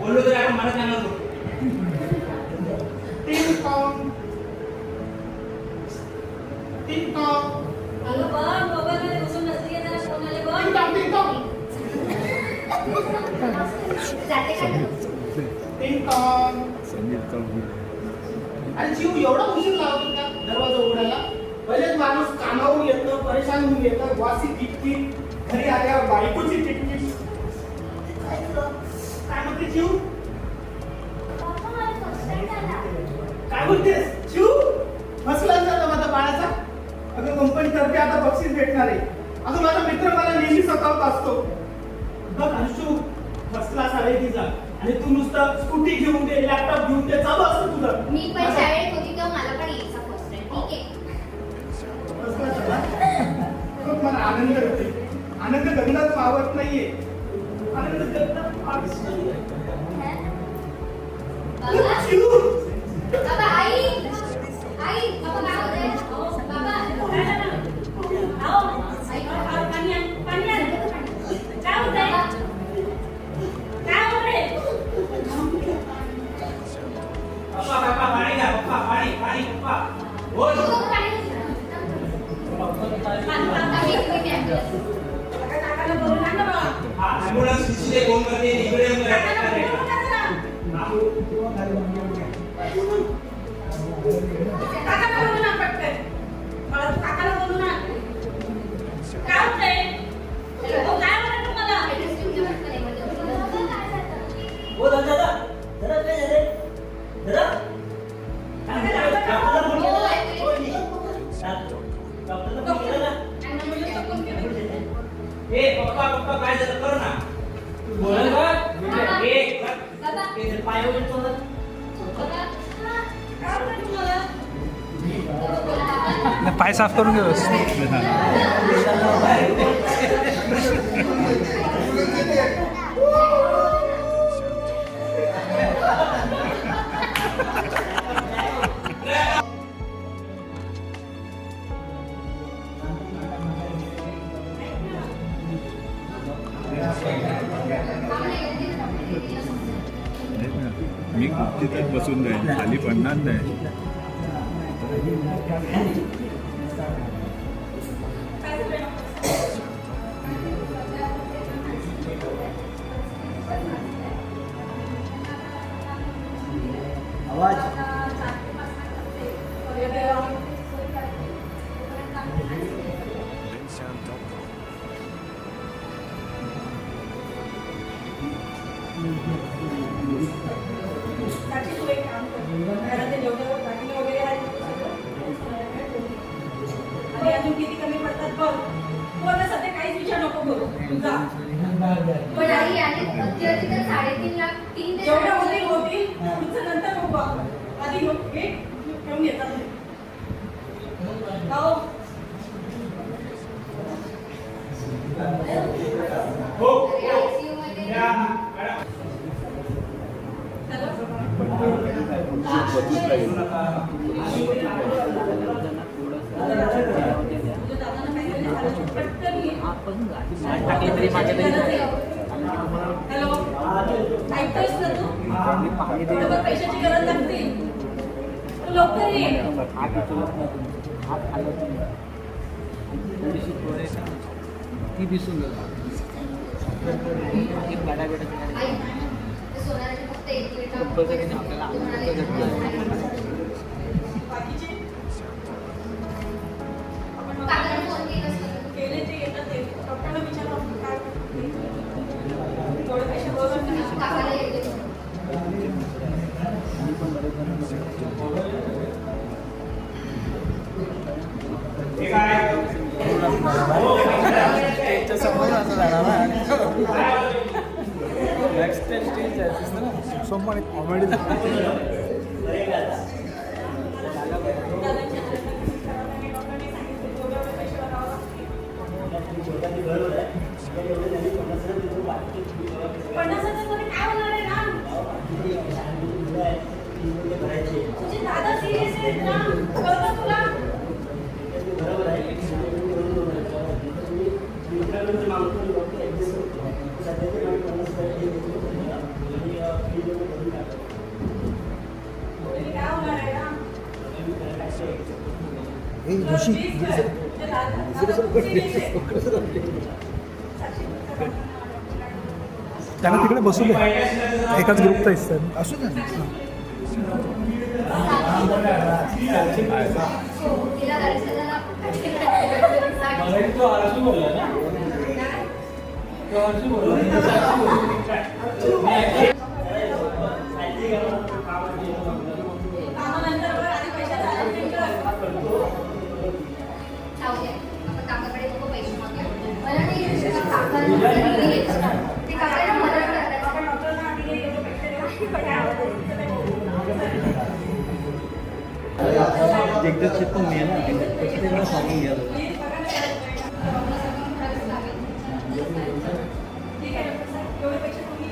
बोललो तरी आपण मला सांगणार होतो. टिंग टॉंग टिंग टॉंग. अगं बघ मोबाईलमध्ये बसून नसली आहे जरा फोनवाले बघ. टिंग टॉंग टिंग टॉंग. जाते का टिंग टॉंग. आणि जीव एवढा उशीर लावतो का दरवाजा उघडायला. पहिलेच माणूस कामावून येतं, परेशान होऊन येतं, वासी किटकिट, घरी आल्यावर बायकोची किटकिट. काय म्हणते जीव? काय म्हणतेस जीव? फसला झाला माझा बाळाचा. अगं कंपनीतर्फे आता बक्षीस भेटणार आहे. अगं माझा मित्र मला नेहमी सतावत असतो. बघ अंशू, फर्स्ट क्लास आले तिचा आणि तू नुसतं स्कूटी घेऊन दे, लॅपटॉप घेऊन दे, चालू असतं तुझं. मी पण शाळेत होती तेव्हा मला पण यायचा फर्स्ट रँक. ठीक आहे. मला आनंद होते. आनंद गगनात मावत नाहीये. आनंद गगनात मावत नाहीये. बाबा आई आई बाबा काय होतंय? बाबा आओ आई पाणी आण पाणी आण. काय होतंय? काय होतंय? पप्पा पाणी द्या. पप्पा पाणी पप्पा. बोल. काकाला बोलून आण ना बाबा. हा ॲम्ब्युलन्स दिसले फोन करते इकडे काकाला बोलून आण पटकन. मला तू काकाला बोलून आण. काय होतंय? काय होतंय तुम्हाला? ओ दादा जरा काय झाले जरा डॉक्टरला फोन केला ना. ए पप्पा काय झालं कर ना. बोल का ए ते पाय वगैरे चोरत पाय साफ करून घे. मी तिथं बसून जाईल, खाली पडणार नाही. आवाज अजून किती कमी पडतात बघ. तू आता सध्या काहीच विचार नको करू. तुझा पण आई आणि तर 3.5 लाख 3 ते जेवढ्या होतील पुढचं नंतर बघू आपण. आधी हे घेऊन घेतात हो आयसीयू मध्ये या हॅलो ऐकतोयस ना तू? तुला पैशाची गरज लागते. तू लवकर ये. ती दिसून एक गाडा आई सोनाराचे फक्त 1 मिनिट आपल्याला बाकीचे काकाला फोन केला केले ते येतात ते. डॉक्टरला विचारा काय थोडे पैसे बरोबर काकाला येते हे काय समोर असं जाणार नेक्स्ट स्टेज आहे ना. सोमवारी कॉमेडी तुझे दादा सिरियस आहेत ना. कळतं तुला? सध्या त्यांना तिकडे बसू दे एकाच ग्रुपचा हिस्सा आहे. असू द्या ना. तिला दर्शनाला तो आरसू बोलला ना तो आरसू कामानंतर बघ, आधी पैशाचा arrangement कर. जाऊ दे. आपण काकाकडे नको पैसे मागूया. मला नाही काकाला ते काकाला मदत करतात. आपण डॉक्टरना आधी गेले, एवढे पैसे देऊ. काय आवडतं? एकदा चित्त मी ना त्याची ते मला सांगून घ्या Please बघा ना. ठीक आहे डॉक्टर साहेब, एवढे पैसे तुम्ही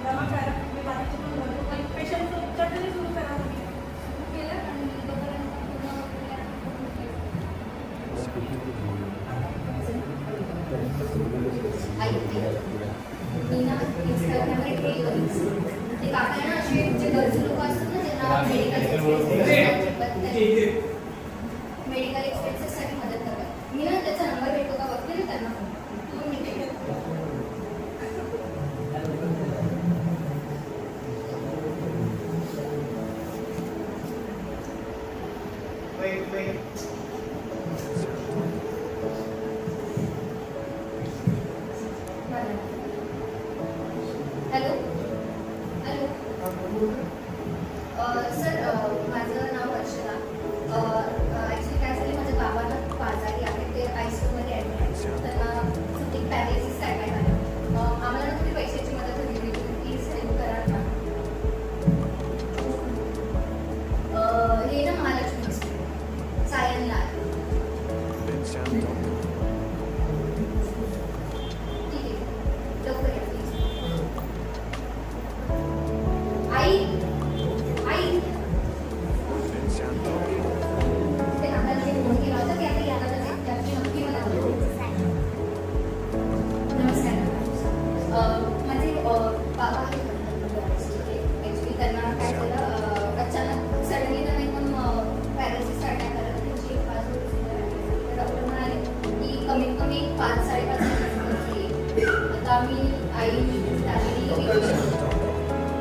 जमा करा. मी बाकीचे पण भरतो. पण पेशंटचं उपचार तरी सुरू करा तुम्ही. केलं आणि तोपर्यंत आई मी ना इंस्टाग्रामवर एक रील बघितली. ते काका ना असे जे गरजू लोक असतात ना ज्यांना मेडिकल एक्सपेन्सेससाठी मदत करतात. मी ना त्याचा नंबर भेटतो का बघते ना त्यांना फोन मी केलं. हॅलो हॅलो सर माझं नाव वर्षा. ॲक्च्युली काय झालं माझ्या बाबांना खूप आजारी आहे. ते आयसीयूमध्ये ॲडमिट आहे. त्यांना एक पॅरेलिसिस अटॅक आला. आम्हाला ना थोडी पैशाची मदत हवी होती. प्लीज हेल्प करा ना. हे ना महालक्ष्मी हॉस्पिटल सायनला आहे. ठीक आहे लवकर या प्लीज. आई आई ते काकाला मी फोन केला होता की आता याला त्याची नक्की मला नमस्कार. माझे बाबा आहे. ॲक्च्युली त्यांना काय झालं अचानक सडनली तर नाही पण पॅरालिसिस अटॅक आला. त्यांची एक 5 दिवस डॉक्टर म्हणाले की कमीत कमी 5-5.5 दिवस येईल. आता आम्ही आई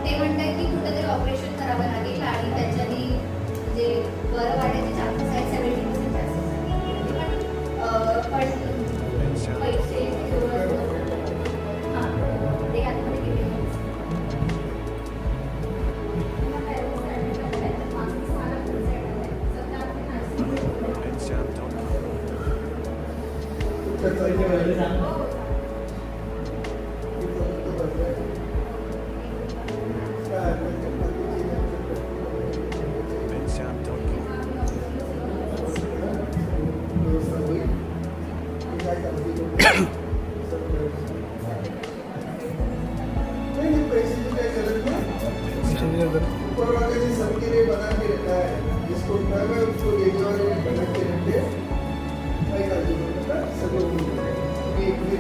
ते म्हणतात की कुठंतरी ऑपरेशन करावं लागेल आणि त्याच्याने जे बरं वाटायचे चान्सेस आहेत 70% चान्सेस पण पैसे हां ते आतमध्ये गेले. सबके लिए बना के रखा है. जिसको उठना है उसको देने वाले ने बना के रखे. भाई का जो होता है सब लोग एक भी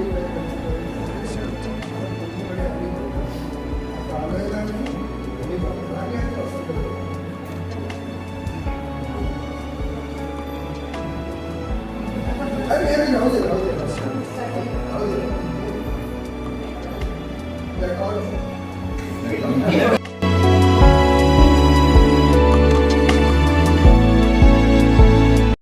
अरे अरे राहू दे राहू दे राहू दे.